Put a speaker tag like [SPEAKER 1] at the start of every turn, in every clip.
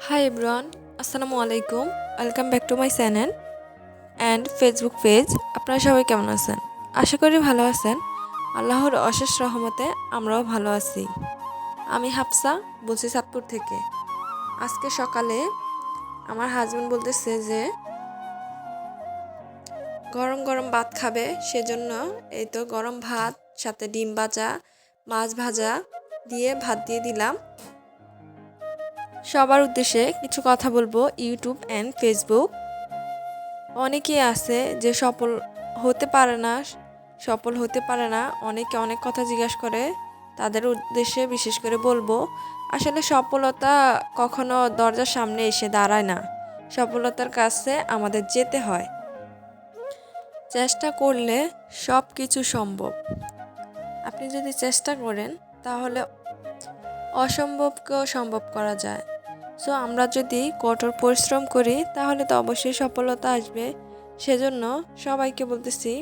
[SPEAKER 1] Hi everyone, আসসালামু আলাইকুম। Welcome back to my channel and Facebook page. আপনারা সবাই কেমন আছেন? আশা করি ভালো আছেন। আল্লাহর অশেষ রহমতে আমরাও ভালো আছি। আমি হাফসা বলছি চাঁদপুর থেকে। আজকে সকালে আমার হাজবেন্ড বলতেছে যে গরম গরম ভাত খাবে, সেজন্য এই তো গরম ভাত সাথে ডিম ভাজা, মাছ ভাজা দিয়ে ভাত দিয়ে দিলাম। সবার উদ্দেশ্যে কিছু কথা বলবো ইউটিউব অ্যান্ড ফেসবুক। অনেকেই আছে যে সফল হতে পারে না, অনেকে অনেক কথা জিজ্ঞাসা করে। তাদের উদ্দেশ্যে বিশেষ করে বলবো, আসলে সফলতা কখনো দরজার সামনে এসে দাঁড়ায় না। সফলতার কাছে আমাদের যেতে হয়। চেষ্টা করলে সব কিছু সম্ভব। আপনি যদি চেষ্টা করেন তাহলে অসম্ভবকেও সম্ভব করা যায়। সো আমরা যদি কঠোর পরিশ্রম করি তাহলে তো অবশ্যই সফলতা আসবে। সেজন্য সবাইকে বলতেছি,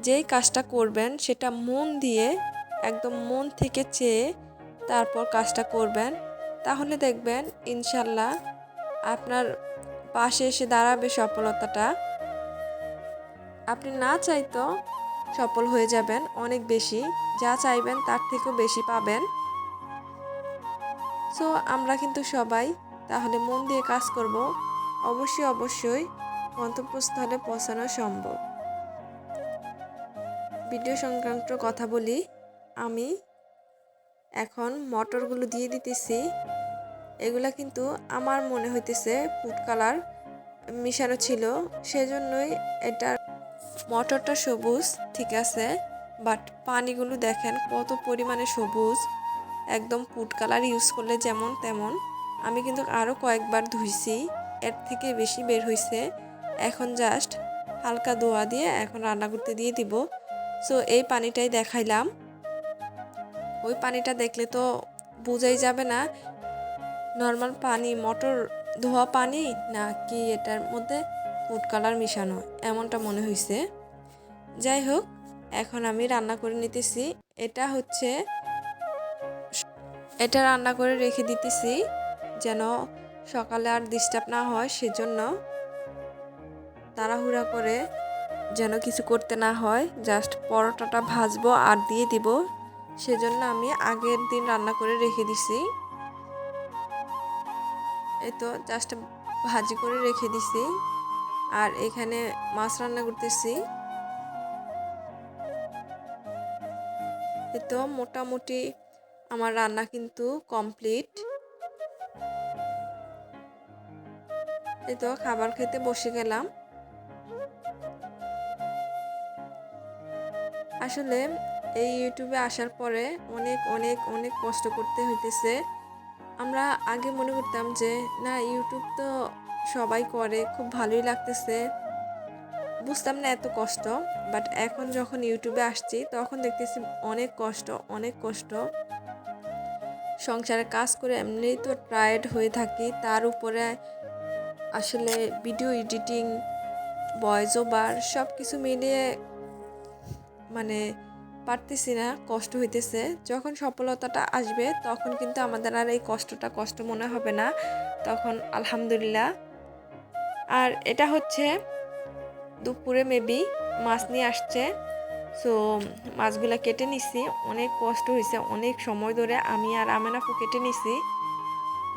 [SPEAKER 1] যেই কাজটা করবেন সেটা মন দিয়ে, একদম মন থেকে চেয়ে তারপর কাজটা করবেন। তাহলে দেখবেন ইনশাল্লাহ আপনার পাশে এসে দাঁড়াবে সফলতাটা। আপনি না চাইতেও সফল হয়ে যাবেন অনেক বেশি, যা চাইবেন তার থেকেও বেশি পাবেন। সো আমরা কিন্তু সবাই তাহলে মন দিয়ে কাজ করব, অবশ্যই গন্তব্যস্থলে পৌঁছানো সম্ভব। ভিডিও সংক্রান্ত কথা বলি, আমি এখন মটরগুলো দিয়ে দিতেছি। এগুলা কিন্তু আমার মনে হইতেছে ফুড কালার মিশানো ছিল, সেজন্যই এটার মটরটা সবুজ, ঠিক আছে। বাট পানিগুলো দেখেন কত পরিমাণে সবুজ, একদম ফুড কালার ইউজ করলে যেমন তেমন। আমি কিন্তু আরও কয়েকবার ধুইছি, এর থেকে বেশি বের হয়েছে। এখন জাস্ট হালকা ধোয়া দিয়ে এখন রান্না করতে দিয়ে দিব। সো এই পানিটাই দেখাইলাম। ওই পানিটা দেখলে তো বোঝাই যাবে না নর্মাল পানি, মটর ধোয়া পানি না কি এটার মধ্যে ফুড কালার মিশানো, এমনটা মনে হয়েছে। যাই হোক, এখন আমি রান্না করে নিতেছি। এটা রান্না করে রেখে দিতেছি যেন সকালে আর ডিস্টার্ব না হয়, সেজন্য তাড়াহুড়া করে যেন কিছু করতে না হয়। জাস্ট পরোটাটা ভাজবো আর দিয়ে দিব, সেজন্য আমি আগের দিন রান্না করে রেখে দিছি। এই তো জাস্ট ভাজি করে রেখে দিছি, আর এখানে মাছ রান্না করতেছি। এই তো মোটামুটি আমার রান্না কিন্তু কমপ্লিট। এই তো খাবার খেতে বসে গেলাম। আসলে এই ইউটিউবে আসার পরে অনেক অনেক অনেক কষ্ট করতে হইতেছে। আমরা আগে মনে করতাম যে না, ইউটিউব তো সবাই করে, খুব ভালোই লাগতেছে, বুঝতাম না এত কষ্ট। বাট এখন যখন ইউটিউবে আসছি তখন দেখতেছি অনেক কষ্ট, অনেক কষ্ট। সংসারে কাজ করে এমনিই তো টায়ার্ড হয়ে থাকি, তার উপরে আসলে ভিডিও এডিটিং, ভয়েস ওভার সব কিছু মিলিয়ে মানে পারতেছি না, কষ্ট হইতেছে। যখন সফলতাটা আসবে তখন কিন্তু আমাদের আর এই কষ্টটা কষ্ট মনে হবে না, তখন আলহামদুলিল্লাহ। আর এটা হচ্ছে দুপুরে মেবি মাছ নিয়ে আসছে। সো মাছগুলা কেটে নিছি, অনেক কষ্ট হয়েছে, অনেক সময় ধরে আমি আর আমেনাপু কেটে নিছি।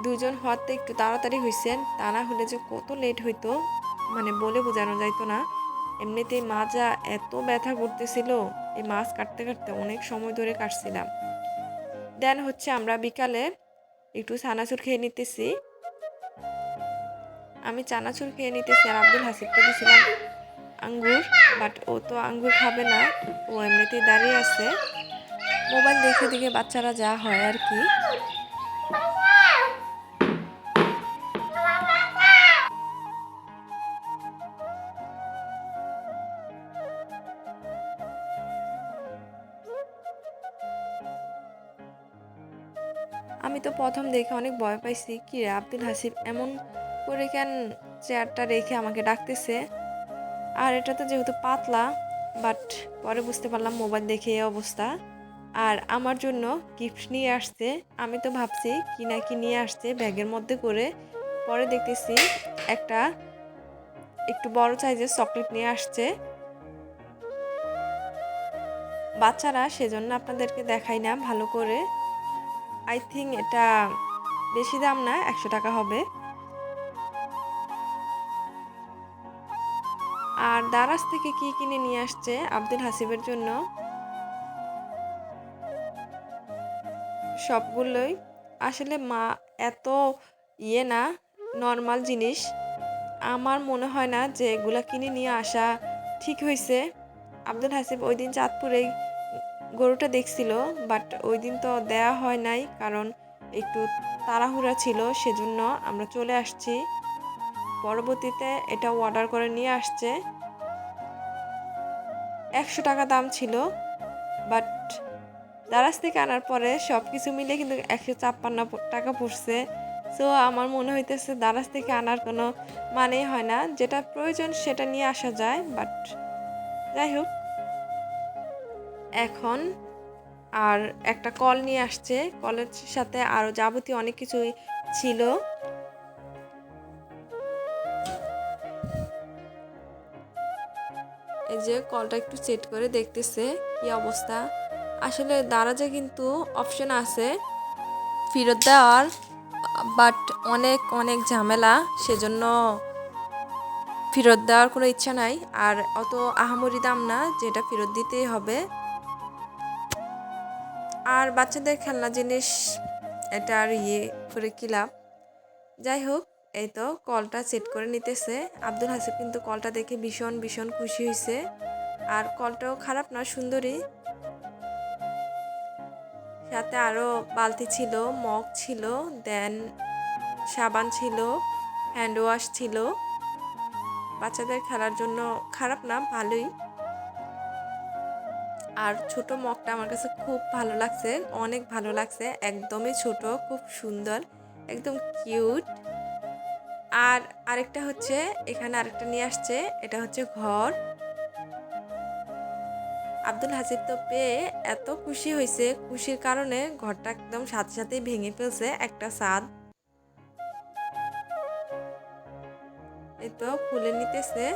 [SPEAKER 1] দুজন হওয়াতে একটু তাড়াতাড়ি হয়েছে, তা না হলে যে কত লেট হইতো মানে বলে বোঝানো যাইতো না। এমনিতেই মাজা এত ব্যথা করতেছিল, এই মাছ কাটতে কাটতে অনেক সময় ধরে কাটছিলাম। দেন হচ্ছে আমরা বিকালে একটু চানাচুর খেয়ে নিতেছি। আমি চানাচুর খেয়ে নিতেছি আর আব্দুল হাসিবকে দিয়েছিলাম আঙ্গুর, বাট ও তো আঙ্গুর খাবে না, ও এমনিতেই দাঁড়িয়ে আছে। মোবাইল দেখে দেখে বাচ্চারা যা হয় আর কি। আমি তো প্রথম দেখে অনেক ভয় পাইছি, কি রে আব্দুল হাসিব এমন করে কেন চেয়ারটা রেখে আমাকে ডাকতেছে। আর এটা তো যেহেতু পাতলা, বাট পরে বুঝতে পারলাম মোবাইল দেখে এই অবস্থা। আর আমার জন্য গিফট নিয়ে আসছে। আমি তো ভাবছি কি না কি নিয়ে আসছে ব্যাগের মধ্যে করে, পরে দেখতেছি একটা একটু বড় সাইজের চকলেট নিয়ে আসছে বাচ্চারা, সেজন্য আপনাদেরকে দেখাই না ভালো করে। আই থিঙ্ক এটা বেশি দাম না, 100 টাকা হবে। আর দারাজ থেকে কি কিনে নিয়ে আসছে আব্দুল হাসিবের জন্য, সবগুলোই আসলে মা এত না, নর্মাল জিনিস। আমার মনে হয় না যে এগুলা কিনে নিয়ে আসা ঠিক হয়েছে। আব্দুল হাসিব ওই দিন চাঁদপুরে গরুটা দেখছিল, বাট ওই দিন তো দেয়া হয় নাই, কারণ একটু তাড়াহুড়া ছিল, সেজন্য আমরা চলে আসছি। পরবর্তীতে এটা অর্ডার করে নিয়ে আসছে। 100 টাকা দাম ছিল, বাট দারাজ থেকে আনার পরে সব কিছু মিলে কিন্তু 156 টাকা পড়ছে। সো আমার মনে হইতেছে দারাজ থেকে আনার কোনো মানেই হয় না, যেটা প্রয়োজন সেটা নিয়ে আসা যায়। বাট যাই হোক, এখন আর একটা কল নিয়ে আসছে, কলের সাথে আরও যাবতীয় অনেক কিছুই ছিল। এই যে কলটা একটু সেট করে দেখতেছে কি অবস্থা। আসলে দারাজে কিন্তু অপশন আছে ফেরত দেওয়ার, বাট অনেক অনেক ঝামেলা, সেজন্য ফেরত দেওয়ার কোনো ইচ্ছা নাই। আর অত আহামরি দাম না যেটা ফেরত দিতেই হবে। আর বাচ্চাদের খেলনা জিনিস এটা আর করে কি লাভ। যাই হোক, এই তো কলটা সেট করে নিতেছে। আব্দুল হাসিব কিন্তু কলটা দেখে ভীষণ ভীষণ খুশি হয়েছে। আর কলটাও খারাপ না, সুন্দরী। সাথে আরও বালতি ছিল, মগ ছিল, দেন সাবান ছিল, হ্যান্ড ওয়াশ ছিল। বাচ্চাদের খেলার জন্য খারাপ না, ভালোই। আর ছোট মগটা আমার কাছে খুব ভালো লাগছে, অনেক ভালো লাগছে। একদমই ছোট, খুব সুন্দর, একদম কিউট। আর আরেকটা হচ্ছে এখানে আরেকটা নিয়ে আসছে, এটা হচ্ছে ঘর। আব্দুল হাসিব তো পেয়ে এত খুশি হয়েছে, খুশির কারণে ঘরটা একদম সাথে সাথেই ভেঙে ফেলছে একটা ছাদ। এই তো খুলে নিতেছে।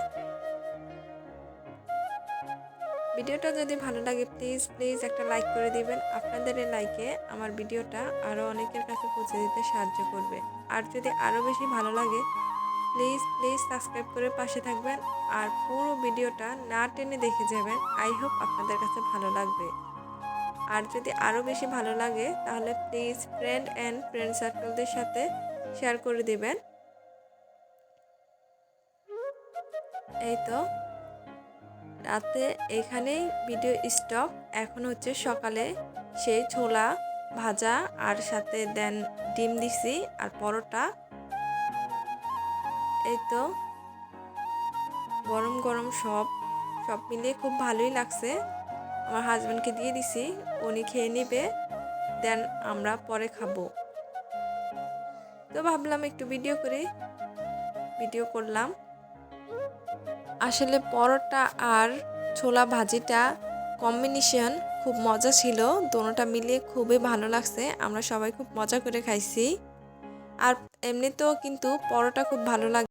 [SPEAKER 1] ভিডিওটা যদি ভালো লাগে প্লিজ প্লিজ একটা লাইক করে দিবেন। আপনাদের এই লাইকে আমার ভিডিওটা আরও অনেকের কাছে পৌঁছে দিতে সাহায্য করবে। আর যদি আরও বেশি ভালো লাগে প্লিজ প্লিজ সাবস্ক্রাইব করে পাশে থাকবেন। আর পুরো ভিডিওটা না টেনে দেখে যাবেন। আই হোপ আপনাদের কাছে ভালো লাগবে। আর যদি আরও বেশি ভালো লাগে তাহলে প্লিজ ফ্রেন্ড সার্কেলদের সাথে শেয়ার করে দিবেন। এই তো রাতে এখানেই ভিডিও স্টপ। এখন হচ্ছে সকালে সেই ছোলা ভাজা আর সাথে দেন ডিম দিছি আর পরোটা। এই তো গরম গরম সব মিলিয়ে খুব ভালোই লাগছে। আমার হাজব্যান্ডকে দিয়ে দিছি, উনি খেয়ে নেবে, দেন আমরা পরে খাবো। তো ভাবলাম একটু ভিডিও করলাম। আসলে পরোটা আর ছোলা ভাজিটা কম্বিনেশন খুব মজা ছিল, দোনোটা মিলিয়ে খুবই ভালো লাগছে। আমরা সবাই খুব মজা করে খাইছি। আর এমনিতেও কিন্তু পরোটা খুব ভালো লাগে।